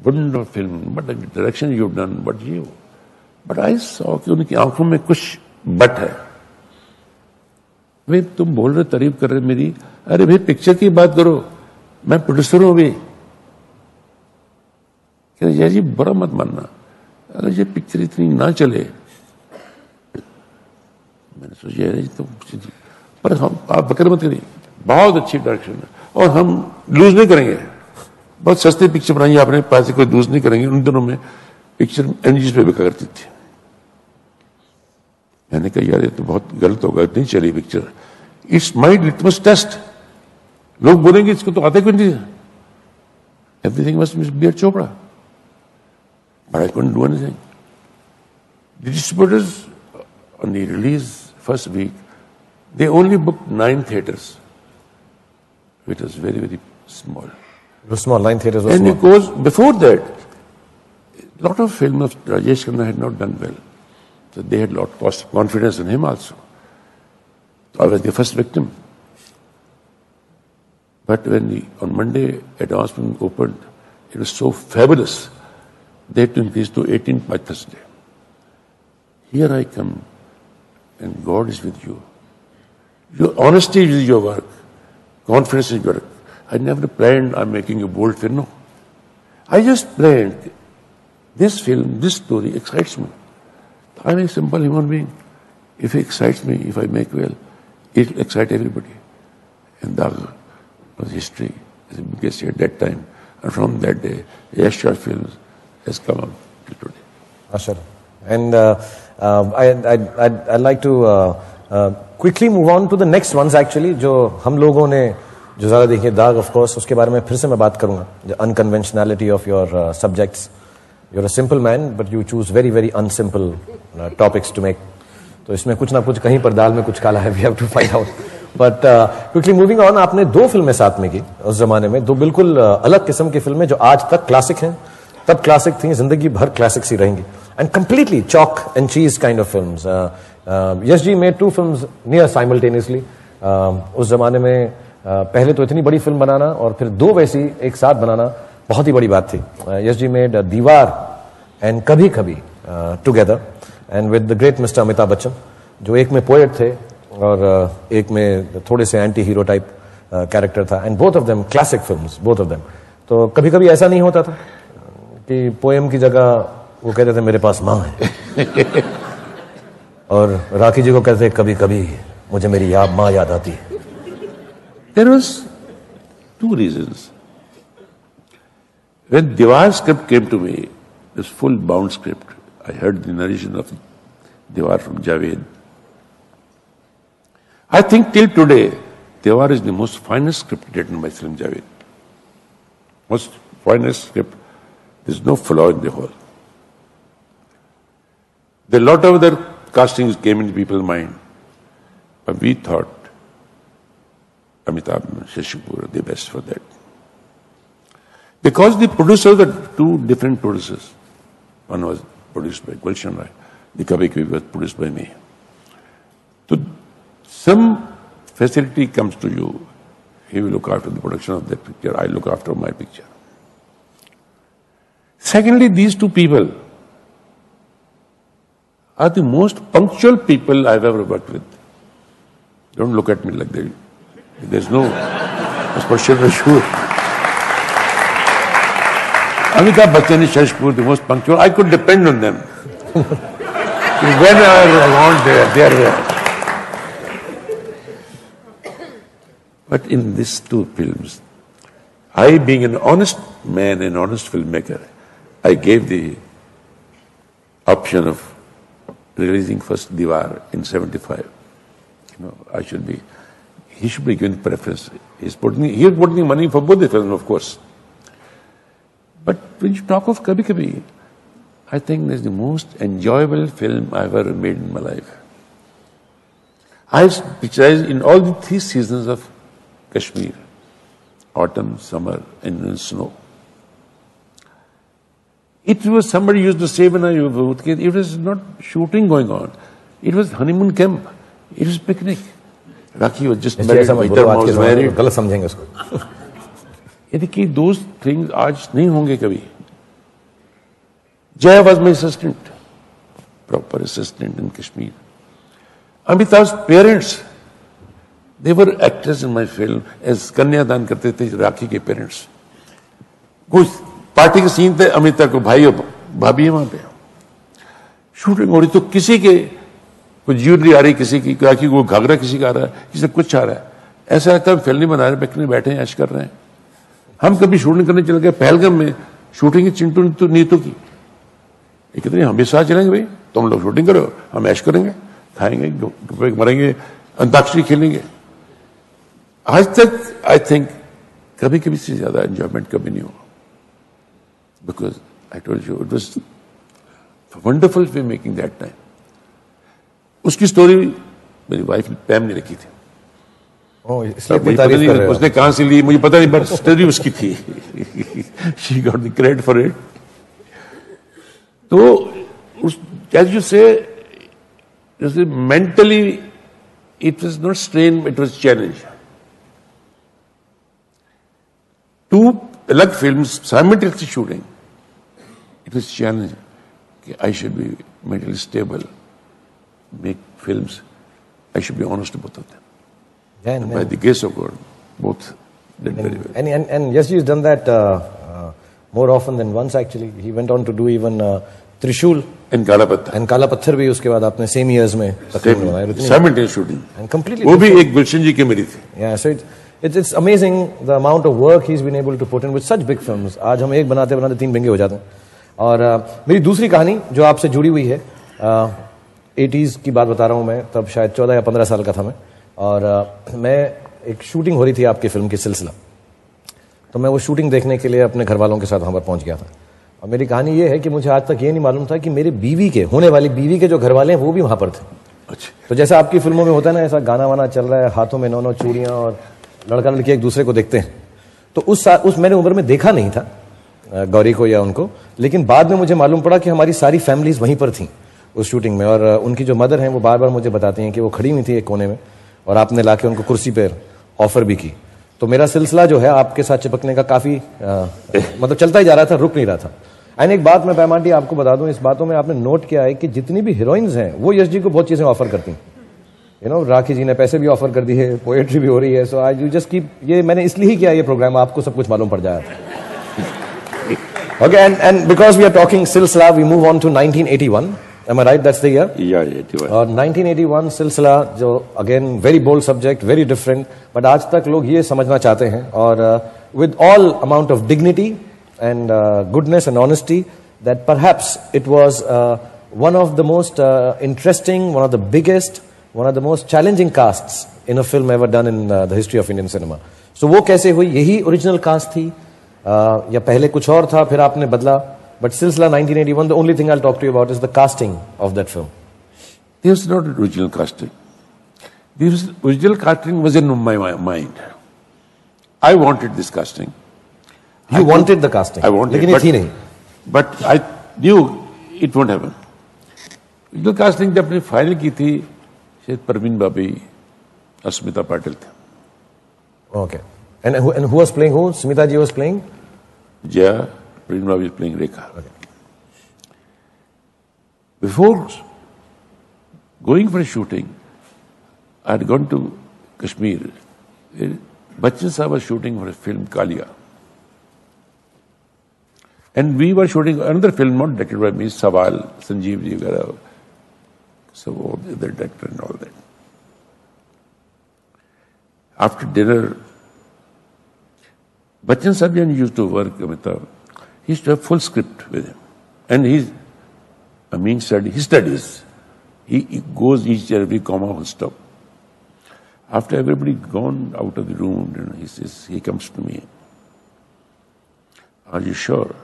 wonderful film, but the direction you've done, but I saw कि उनकी आंखों में कुछ बट है. भाई तुम बोल रहे, तारीफ कर रहे मेरी, अरे भाई पिक्चर की बात करो, मैं प्रोड्यूसर हूं अभी. यार जी बुरा मत मानना, अगर ये पिक्चर इतनी ना चले, मैंने सोचा यार तो, पर हम आप बकर मत करिए, बहुत अच्छी डायरेक्शन है और हम लूज नहीं करेंगे. बहुत सस्ती पिक्चर बनाई आपने, पैसे कोई लूज नहीं करेंगे. उन दिनों में पिक्चर एनजीएस पे बिका करती थी. मैंने कहा यार ये तो बहुत गलत होगा, नहीं चली picture. It's my litmus test. लोग बोलेंगे इसको तो आते क्यों नहीं, everything must be B Chopra. But I couldn't do anything. The distributors, on the release first week, they only booked 9 theatres. It was very, very small. It was small, 9 theatres was and small. And because before that, a lot of films of Rajesh Khanna had not done well. So they had a lot of confidence in him also. So I was the first victim. But when on Monday announcement opened, it was so fabulous. They had to increase to 18 by Thursday. Here I come, and God is with you. Your honesty is your work. Confidence is your work. I never planned I'm making a bold film. No. I just planned this film, this story excites me. I'm a simple human being. If it excites me, if I make well, it will excite everybody. And that was history, as you can see at that time. And from that day, Yash Films has come up till today. Mashallah. And I'd like to quickly move on to the next ones actually, जो हम लोगों ने जो ज़्यादा देखिए, दाग of course, उसके बारे में फिर से मैं बात करूँगा. The unconventionality of your subjects. You're a simple man, but you choose very, very unsimple topics to make. तो इसमें कुछ ना कुछ कहीं पर दाल में कुछ काला है. We have to find out. But quickly moving on, आपने 2 फिल्में साथ में की उस जमाने में, 2 बिल्कुल अलग किस्म की फिल्में जो आज तक क्लासिक हैं, तब क्लासिक थी, जिंदगी भर क्लासिक सी रहेंगी. And completely chalk and cheese kind of films. Yash ji made 2 films near simultaneously. उस जमाने में पहले तो इतनी बड़ी फिल्म बनाना और फिर 2 वैसी एक साथ बनाना बहुत ही बड़ी बात थी. Yash ji made दीवार and कभी कभी together, and with the great Mr. Amitabh Bachchan, जो एक में पोएट थे और एक में थोड़े से एंटी हीरो टाइप कैरेक्टर था. And both of them classic films, both of them. तो कभी कभी ऐसा नहीं होता था कि पोएम की जगह वो कहते थे मेरे पास माँ है और राखी जी को कहते कभी कभी मुझे मेरी माँ याद आती है. There was 2 reasons. When Diwar script came to me, this full bound script, I heard the narration of Diwar from Javed. I think till today, Diwar is the most finest script written by Salim Javed. Most finest script. There's no flaw in the whole. There are a lot of other castings came into people's mind, but we thought Amitabh and Shashi Kapoor are the best for that. Because the producers are 2 different producers. One was produced by Gulshan Rai, the Kabhi Kabhi was produced by me. So some facility comes to you, he will look after the production of that picture, I look after my picture. Secondly, these 2 people are the most punctual people I've ever worked with. Don't look at me like that. There's no special issue. Amitabh Bachchan and Shashi Kapoor, the most punctual. I could depend on them. Whenever I want, they are there. But in these 2 films, I, being an honest man, an honest filmmaker, I gave the option of releasing first Diwar in 75. He should be given preference. He's putting money for both the films, of course. But when you talk of Kabhi Kabhi, I think that's the most enjoyable film I've ever made in my life. I picturized in all the 3 seasons of Kashmir, autumn, summer, and snow. It was, somebody used to say when it was not shooting going on. It was honeymoon camp. It was picnic. Rakhi was just married. Was married. गलत समझेंगे उसको. यदि कि those things आज नहीं होंगे कभी. Jaya was my assistant, proper assistant in Kashmir. Amitabh's parents, they were actors in my film as कन्यादान करते थे राखी के पेरेंट्स. कुछ पार्टी के सीन थे, अमिताभ को भाई और भाभी है वहां पे. शूटिंग हो रही तो किसी के कोई ज्वेलरी आ रही, किसी की राखी को घाघरा किसी का आ रहा है, किसी का कुछ आ रहा है. ऐसा लगता है फिल्म नहीं बना रहे, बैठने बैठे हैं, ऐश कर रहे हैं. हम कभी शूटिंग करने चले गए पहलगाम में, शूटिंग की चिंटू नीतू की. ये कहते हम भी साथ चलेंगे भाई, तुम लोग शूटिंग करो, हम ऐश करेंगे, खाएंगे, मरेंगे, अंताक्षरी खेलेंगे. आज तक आई थिंक कभी कभी से ज्यादा एंजॉयमेंट कभी नहीं हुआ. Because I told you it was wonderful film making that time. उसकी स्टोरी मेरी वाइफ पैम ने लिखी थी. उसने कहां से ली मुझे पता नहीं, बट स्टोरी उसकी थी. She got the credit for it. तो as you say, mentally it was not strain, it was challenge. Two अलग films simultaneously shooting, it was challenge. I should be mentally stable, make films. I should be honest about them. And by the grace of God, both did very well. And yes, he's done that more often than once actually. He went on to do even Trishul and Kala Patthar. And Kala Patthar भी उसके बाद आपने same years में simultaneous shooting. And completely. वो भी एक गुलशन जी की मेरी थी. Yeah, so it's amazing the amount of work he's been able to put in with such big films. आज हम एक बनाते बनाते 3 बेंगे हो जाते हैं. और मेरी दूसरी कहानी जो आपसे जुड़ी हुई है, 80s की बात बता रहा हूँ मैं, तब शायद 14 या 15 साल का था मैं. और मैं एक शूटिंग हो रही थी आपकी फिल्म की सिलसिला, तो मैं वो शूटिंग देखने के लिए अपने घर वालों के साथ वहां पर पहुंच गया था. और मेरी कहानी ये है कि मुझे आज तक ये नहीं मालूम था कि मेरी बीवी के, होने वाली बीवी के जो घर वाले हैं वो भी वहां पर थे. अच्छा. तो जैसा आपकी फिल्मों में होता है ना, ऐसा गाना वाना चल रहा है, हाथों में 9 चूड़ियां और लड़का लड़की एक दूसरे को देखते हैं. तो उस मैंने उम्र में देखा नहीं था गौरी को या उनको, लेकिन बाद में मुझे मालूम पड़ा कि हमारी सारी फैमिलीज वहीं पर थी उस शूटिंग में. और उनकी जो मदर हैं वो बार बार मुझे बताती हैं कि वो खड़ी हुई थी एक कोने में और आपने लाके उनको कुर्सी पर ऑफर भी की. तो मेरा सिलसिला जो है आपके साथ चिपकने का काफी मतलब चलता ही जा रहा था, रुक नहीं रहा था. एंड एक बात मैं पैमांटी आपको बता दूं, इस बातों में आपने नोट किया है कि जितनी भी हीरोइंस हैं वो यश जी को बहुत चीजें ऑफर करती हैं. यू नो, राखी जी ने पैसे भी ऑफर कर दिए, पोएट्री भी हो रही है. सो आई यू जस्ट कीप, ये मैंने इसलिए ही किया ये प्रोग्राम, आपको सब कुछ मालूम पड़ जाए. Okay, and because we are talking सिलसिला, we move on to 1981. Am I right? That's the year? Yeah, 81. और 1981 सिलसिला, जो again very bold subject, very different, but आज तक लोग ये समझना चाहते हैं, और with all amount of dignity and goodness and honesty, that perhaps it was one of the most interesting, one of the biggest, one of the most challenging casts in a film ever done in the history of Indian cinema. So वो कैसे हुई? यही original cast थी या पहले कुछ और था फिर आपने बदला? But Silsila 1981, the only thing I'll talk to you about is the casting of that film. This is not original casting. This original casting was in my mind. I wanted this casting. You wanted the casting? I wanted it. लेकिन ये थी नहीं. But I knew it won't happen. Original casting जब अपनी final की थी, शायद परवीन बाबी, अस्मिता पाटिल थे. Okay. And who was playing who? Smita ji was playing? Jaya. Parveen Babu is playing Rekha. Okay. Before going for a shooting, I had gone to Kashmir. Bachchan Saab was shooting for a film Kalia. And we were shooting another film not directed by me, Sawal, Sanjeev Ji, so the director and all that. After dinner, Bachchan Saab used to work with he used to have full script with him. And he studies. He goes each and every comma full stop. After everybody gone out of the room, he says, he comes to me. Are you sure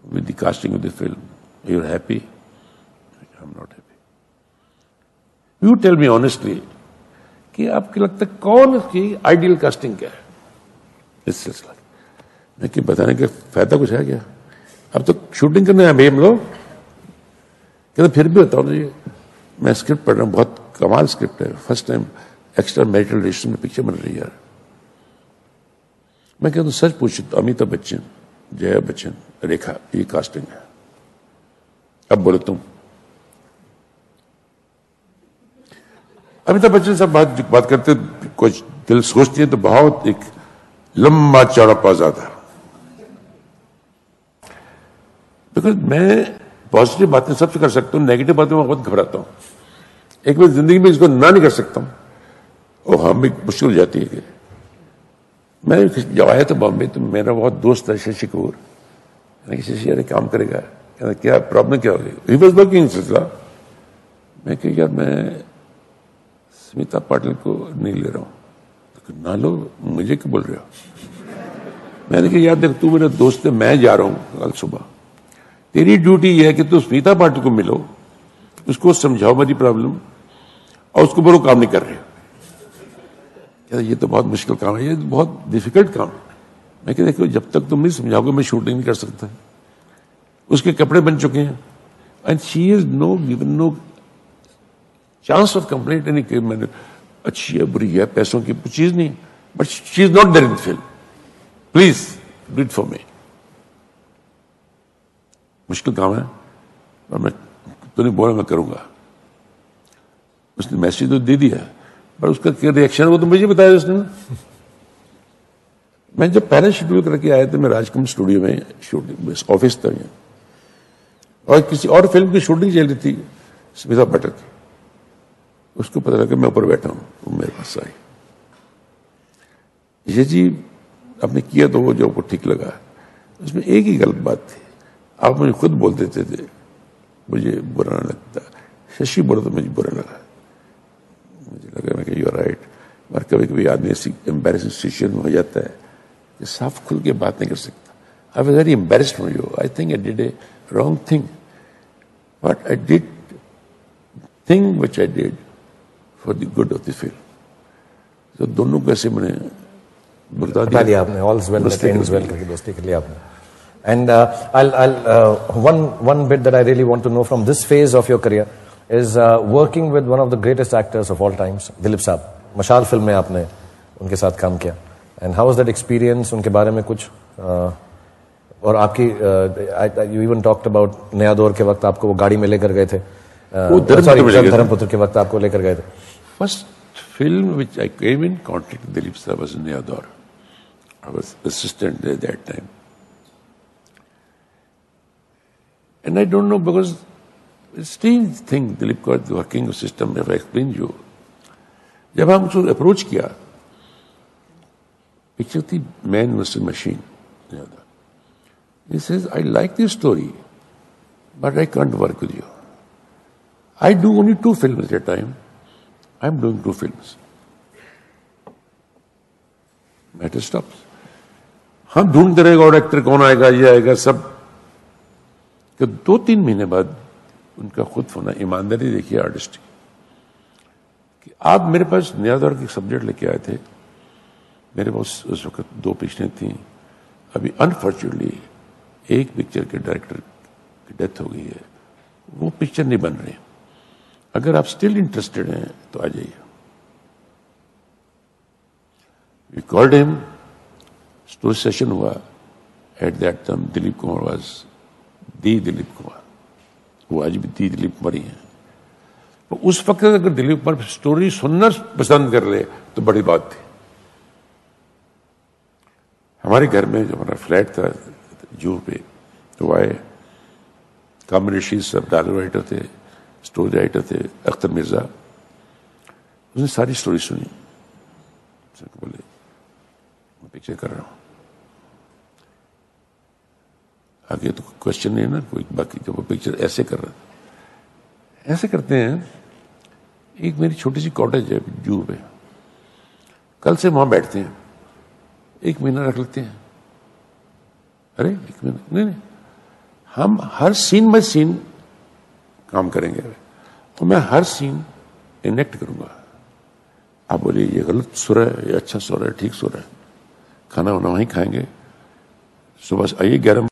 with the casting of the film? You're happy? I'm not happy. You tell me honestly, कि आपको लगता है कौन की ideal casting क्या है इस सिलसिले? मैं कि बताने का फायदा कुछ है क्या? अब तो शूटिंग करने आए भाई हम लोग. कहते फिर भी बताओ जी, मैं स्क्रिप्ट पढ़ रहा हूँ, बहुत कमाल स्क्रिप्ट है, first time extra marital relation में पिक्चर बन रही है यार. मैं कहता हूँ सच पूछ, तो अमिताभ बच्चन जया बच्चन, रेखा, ये कास्टिंग है। अब बोलो तुम। अमिताभ बच्चन साहब बात करते, कुछ दिल सोचती है तो बहुत एक लंबा चौड़ा पॉज आता है। बिकॉज मैं पॉजिटिव बातें सबसे कर सकता हूं, नेगेटिव बातें मैं बहुत घबराता हूं। एक बार जिंदगी में इसको ना नहीं कर सकता हूं, और हम भी मुश्किल हो जाती है। कि मैं जब आया था बॉम्बे तो मेरा बहुत दोस्त है शशि कपूर। शशि यार काम करेगा, कहना क्या प्रॉब्लम क्या होगी? ही वॉज वर्किंग सिलसिला। मैं कह यार मैं स्मिता पाटिल को नहीं ले रहा हूं। तो ना लो, मुझे क्यों बोल रहे हो? मैंने कहा यार देख, तू मेरा दोस्त है, मैं जा रहा हूं कल सुबह। तेरी ड्यूटी यह है कि तू स्मिता पाटिल को मिलो, उसको समझाओ मेरी प्रॉब्लम, और उसको बोलो काम नहीं कर रहे हो। ये तो बहुत मुश्किल काम है, ये बहुत डिफिकल्ट काम है। मैं कह देखो, जब तक तुम नहीं समझाओगे मैं शूटिंग नहीं कर सकता। उसके कपड़े बन चुके हैं, and she is no given no chance of complaint. नहीं कि मैंने अच्छी है बुरी है, पैसों की चीज नहीं, but she is not there in film, please do it for me. मुश्किल काम है, और मैं तो नहीं बोला मैं करूंगा। उसने मैसेज तो दे दिया, पर उसका क्या रिएक्शन है वो तो मुझे बताया उसने। मैं जब पहले शेड्यूल करके आया था, मैं राजकमल स्टूडियो में शूटिंग ऑफिस था, और किसी और फिल्म की शूटिंग चल रही थी स्मिता पाटिल की। उसको पता लगा मैं ऊपर बैठा हूं, वो मेरे पास आई। ये जी आपने किया तो वो जो आपको ठीक लगा। उसमें एक ही गलत बात थी, आप मुझे खुद बोल देते थे मुझे बुरा ना लगता, शशि बोला तो मुझे बुरा लगा। मुझे लगा मैं कि यू आर राइट। और कभी कभी आदमी ऐसी एम्बेरसिंग सिचुएशन में हो जाता है कि साफ खुल के बात नहीं कर सकता। I was very embarrassed for you, I think I did a wrong thing, but I did thing which I did for the good of the film. तो दोनों को ऐसे मैंने बता दिया आपने, ऑल्स वेल एंड्स वेल करके दोस्ती कर लिया आपने। And one bit that I really want to know from this phase of your career is working with one of the greatest actors of all times, Dilip Saab. मशाल film में आपने उनके साथ काम किया, and how was that experience? उनके बारे में कुछ और आपकी you even talked about नया दौर के वक्त आपको वो गाड़ी में लेकर गए थे, धर्मपुत्र के वक्त आपको लेकर गए थे। First film which I came in contact with Dilip Saab was Naya Daur. I was assistant there that time. And I don't know, because it's a strange thing, Dilip का working system, if I explain you. जब हम उसको approach किया, picture थी man versus machine. He says, I like this story, but I can't work with you. I do only 2 films at a time. I'm doing 2 films. Matter stops. हम ढूंढते रहेगा और actor कौन आएगा, ये आएगा सब। कि 2-3 महीने बाद उनका खुद फोन है। ईमानदारी देखिए आर्टिस्ट की, कि आप मेरे पास नया दौर की सब्जेक्ट लेके आए थे। मेरे पास उस वक्त 2 पिक्चरें थी। अभी अनफॉर्चुनेटली एक पिक्चर के डायरेक्टर की डेथ हो गई है, वो पिक्चर नहीं बन रही। अगर आप स्टिल इंटरेस्टेड हैं तो आ जाइए। We called him, story session हुआ। At that time Dilip Kumar was the Dilip Kumar, वो आज भी दी दिलीप कुमार ही है। तो उस वक्त अगर दिलीप कुमार स्टोरी सुनना पसंद कर ले तो बड़ी बात थी। हमारे घर में जो हमारा फ्लैट था जू पे, तो आए कामिल रशीद साहब डायलॉग राइटर थे, स्टोरी राइटर थे, अख्तर मिर्जा। उसने सारी स्टोरी सुनी, बोले मैं पिक्चर कर रहा हूं। आगे तो क्वेश्चन नहीं ना कोई, बाकी जब वो पिक्चर ऐसे कर रहा था। ऐसे करते हैं। एक मेरी छोटी सी कॉटेज है जू पे, कल से वहां बैठते हैं, 1 महीना रख लेते हैं। अरे 1 महीना नहीं, हम हर सीन बाय सीन काम करेंगे, तो मैं हर सीन इनेक्ट करूंगा। आप बोलिए ये गलत सुर है, ये अच्छा सुर है, ठीक सुर है। खाना वाना वहीं खाएंगे। सुबह आइए 11